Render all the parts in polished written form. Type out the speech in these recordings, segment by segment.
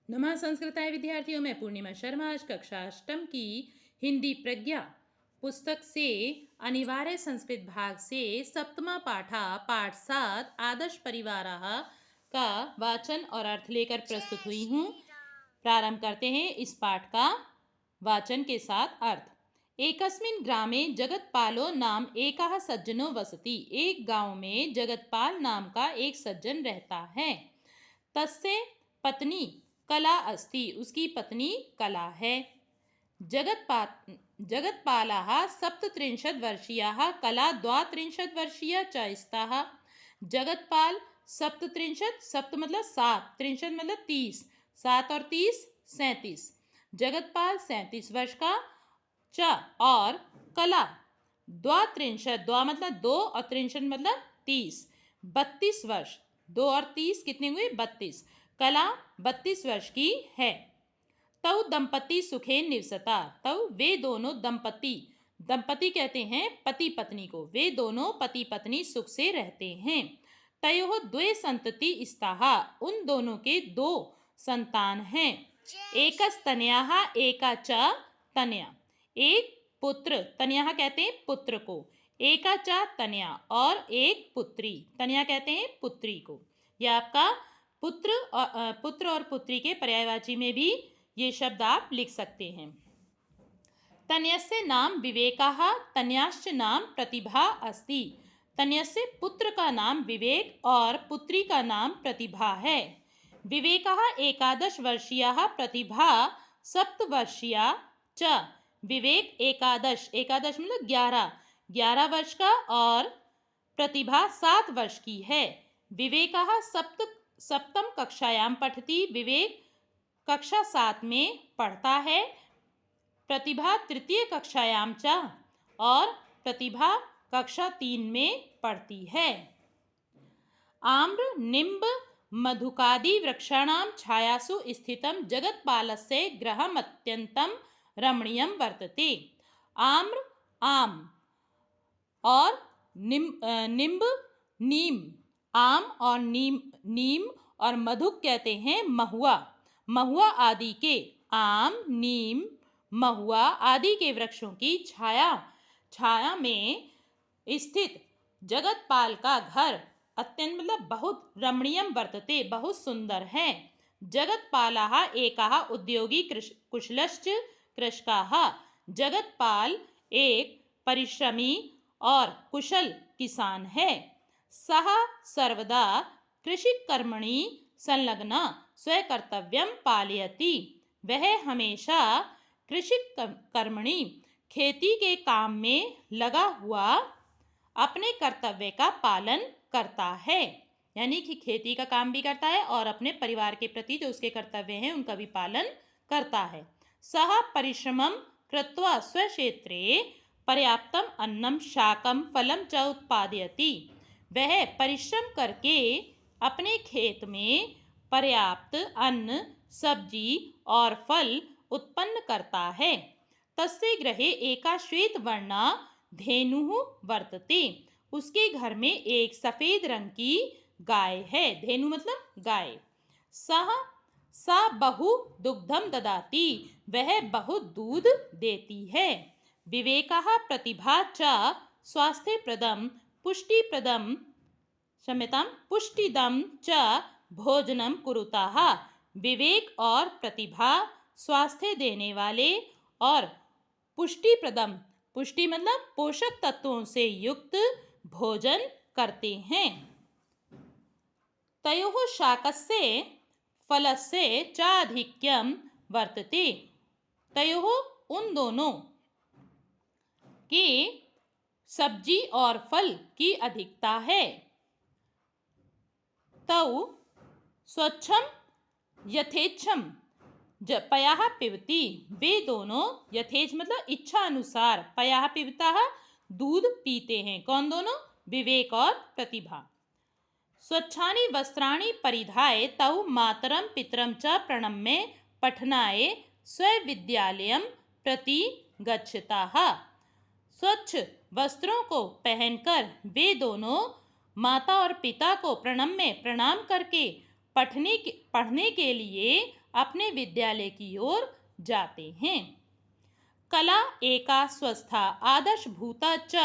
नमः संस्कृताय विद्यार्थियों, मैं पूर्णिमा शर्मा आज कक्षा अष्टम की हिंदी प्रज्ञा पुस्तक से अनिवार्य संस्कृत भाग से सप्तमा पाठा पाठ 7 आदर्श परिवारः का वाचन और अर्थ लेकर प्रस्तुत हुई हूँ। प्रारंभ करते हैं इस पाठ का वाचन के साथ अर्थ। एकस्मिन् ग्रामे जगतपालो नाम एकः सज्जनो वसति। एक गांव में जगतपाल नाम का एक सज्जन रहता है। तस्य पत्नी कला अस्ति, उसकी पत्नी कला है। जगत्पालः 37 वर्षीयः, कला 32 वर्षीया च स्तः। जगतपाल 37, सप्त मतलब 7, 63 मतलब 30, 7 और 30 37। जगतपाल 37 वर्ष का, च और कला 32, द्वा मतलब 2 और 63 मतलब 30, 32 वर्ष। 2 और 30 कितने हुए? 32। कला 32 वर्ष की है। तौ दंपति सुखे निवसता, तौ वे दोनों दंपति, दंपति कहते हैं पति पत्नी को, वे दोनों पति पत्नी सुख से रहते हैं। तयोः द्वे संतति स्तः, उन दोनों के 2 संतान हैं। एकस्तनयाः एका च तनया, एक पुत्र, तनया कहते हैं पुत्र को, एका च तनया और एक पुत्री, तनया कहते हैं पुत्री को। यह आपका पुत्र और पुत्री के पर्यायवाची में भी ये शब्द आप लिख सकते हैं। तनयस्य नाम विवेकः, तनयाश्च नाम प्रतिभा अस्ति। तनयस्य पुत्र का नाम विवेक और पुत्री का नाम प्रतिभा है। विवेकः 11 वर्षीयः, प्रतिभा 7 वर्षीया च। विवेक 11 मतलब 11 वर्ष का और प्रतिभा 7 वर्ष की है। विवेकः सप्तम कक्षायां पठति, विवेक कक्षा 7 में पढ़ता है। प्रतिभा तृतीय कक्षायां च, और प्रतिभा कक्षा 3 में पढ़ती है। आम्र निम्ब मधुकादि वृक्षाणां छायासु स्थितं जगत्पालस्य गृहम् अत्यन्तं रमणीयं वर्तते। आम्र आम और निम्ब नीम, आम और नीम और मधुक कहते हैं महुआ, महुआ आदि के, आम नीम महुआ आदि के वृक्षों की छाया में स्थित जगतपाल का घर अत्यंत मतलब बहुत रमणीयम वर्तते, बहुत सुंदर है। जगतपालः एकः उद्योगी कुशलश्च कृषकः, जगतपाल एक परिश्रमी और कुशल किसान है। सः सर्वदा कृषिकर्मणि संलग्न स्वकर्तव्यं पालयति, वह हमेशा कृषि कर्मणि खेती के काम में लगा हुआ अपने कर्तव्य का पालन करता है। यानी कि खेती का काम भी करता है और अपने परिवार के प्रति जो उसके कर्तव्य हैं उनका भी पालन करता है। सः परिश्रमं कृत्वा स्वक्षेत्रे पर्याप्तम अन्नम शाकम फलम च उत्पादयति, वह परिश्रम करके अपने खेत में पर्याप्त अन्न, सब्जी और फल उत्पन्न करता है। तस्य गृहे एका श्वेतवर्णा धेनुः वर्तते, उसके घर में एक सफेद रंग की गाय है। धेनु मतलब गाय। सा बहु दुग्धम ददाति, वह बहुत दूध देती है। विवेकः प्रतिभा च स्वास्थ्यप्रदं पुष्टिदं च भोजनम कुरुताः, विवेक और प्रतिभा स्वास्थ्य देने वाले और पुष्टिप्रदम, पुष्टि मतलब पोषक तत्वों से युक्त भोजन करते हैं। तयोः शाकस्य फलस्य चाधिक्यं वर्तते, तयोः उन दोनों के सब्जी और फल की अधिकता है। तौ स्वच्छम यथेच्छम पयाः पिबती, वे दोनों यथेच मतलब इच्छा अनुसार, पयाः पिबताः दूध पीते हैं। कौन दोनों? विवेक और प्रतिभा। स्वच्छानि वस्त्राणि परिधाय तौ मातरं पितरं च प्रणम्य पठनाय स्वविद्यालयं प्रति गच्छताः। स्वच्छ वस्त्रों को पहनकर वे दोनों माता और पिता को प्रणाम करके पढ़ने के लिए अपने विद्यालय की ओर जाते हैं। कला एका स्वस्था आदर्शभूता च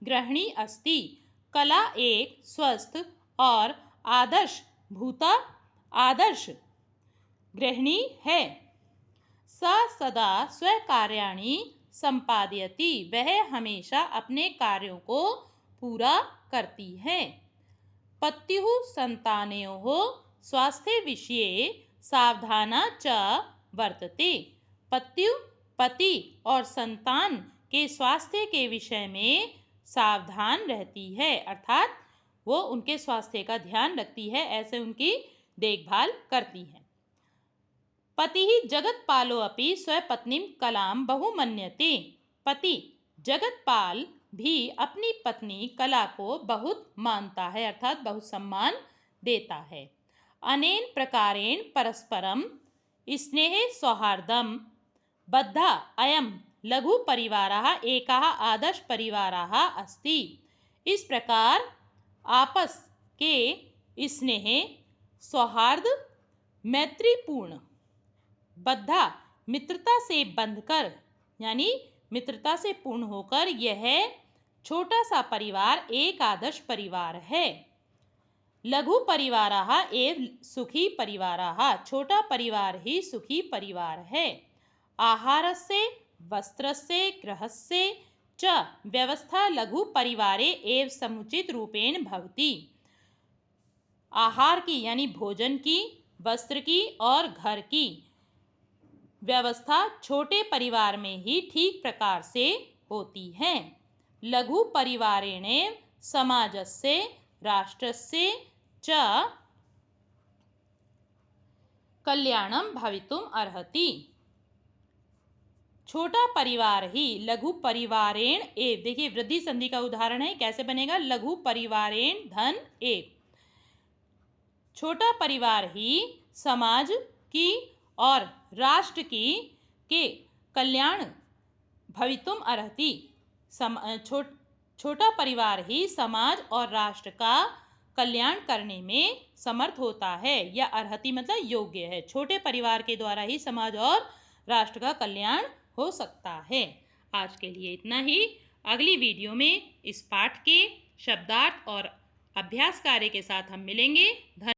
गृहिणी अस्ति। कला एक स्वस्थ और आदर्श गृहिणी है। सा सदा स्वकार्याणि संपादयति। वह हमेशा अपने कार्यों को पूरा करती है। पत्युः संतानयोः स्वास्थ्य विषये सावधाना च वर्तते। पति और संतान के स्वास्थ्य के विषय में सावधान रहती है, अर्थात वो उनके स्वास्थ्य का ध्यान रखती है, ऐसे उनकी देखभाल करती है। पतिः जगत्पालो अपि स्वपत्नीं कलां बहु मन्यते। पति जगतपाल भी अपनी पत्नी कला को बहुत मानता है, अर्थात बहुत सम्मान देता है। अनेन प्रकारेण परस्परम स्नेह सौहार्दम बद्धा अयम लघु परिवारः एकः आदर्श परिवारः अस्ति। इस प्रकार आपस के स्नेह सौहार्द मैत्रीपूर्ण बद्धा मित्रता से बंधकर यानी मित्रता से पूर्ण होकर यह छोटा सा परिवार एक आदर्श परिवार है। लघु परिवारः एव सुखी परिवारः। छोटा परिवार ही सुखी परिवार है। आहारस्य वस्त्रस्य गृहस्य च व्यवस्था लघु परिवारे एव समुचित रूपेण भवति। आहार की यानी भोजन की, वस्त्र की और घर की व्यवस्था छोटे परिवार में ही ठीक प्रकार से होती है। लघु परिवारेण समाजस्य राष्ट्रस्य च कल्याणं भवितुम् अर्हति। छोटा परिवार ही लघु परिवारेण एव, देखिए वृद्धि संधि का उदाहरण है, कैसे बनेगा? लघु परिवारेण धन एव। छोटा परिवार ही समाज की और राष्ट्र की के कल्याण भवितुम अर्हति। छोटा परिवार ही समाज और राष्ट्र का कल्याण करने में समर्थ होता है, या अर्हति मतलब योग्य है। छोटे परिवार के द्वारा ही समाज और राष्ट्र का कल्याण हो सकता है। आज के लिए इतना ही। अगली वीडियो में इस पाठ के शब्दार्थ और अभ्यास कार्य के साथ हम मिलेंगे।